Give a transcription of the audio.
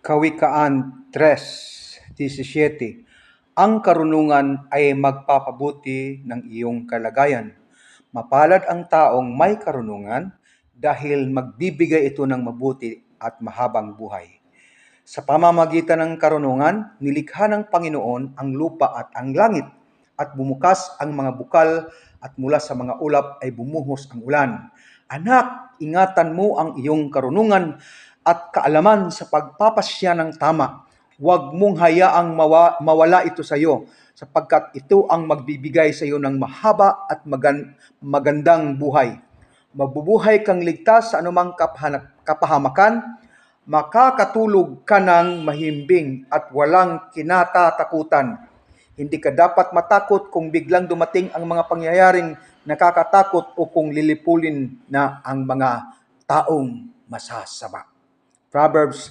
Kawikaan 3:17. Ang karunungan ay magpapabuti ng iyong kalagayan. Mapalad ang taong may karunungan dahil magbibigay ito ng mabuti at mahabang buhay. Sa pamamagitan ng karunungan, nilikha ng Panginoon ang lupa at ang langit, at bumukas ang mga bukal at mula sa mga ulap ay bumuhos ang ulan. Anak, ingatan mo ang iyong karunungan at kaalaman sa pagpapasya ng tama. Huwag mong hayaang mawala ito sa iyo, sapagkat ito ang magbibigay sa iyo ng mahaba at magandang buhay. Mabubuhay kang ligtas sa anumang kapahamakan, makakatulog ka ng mahimbing at walang kinatatakutan. Hindi ka dapat matakot kung biglang dumating ang mga pangyayaring nakakatakot o kung lilipulin na ang mga taong masasama. Proverbs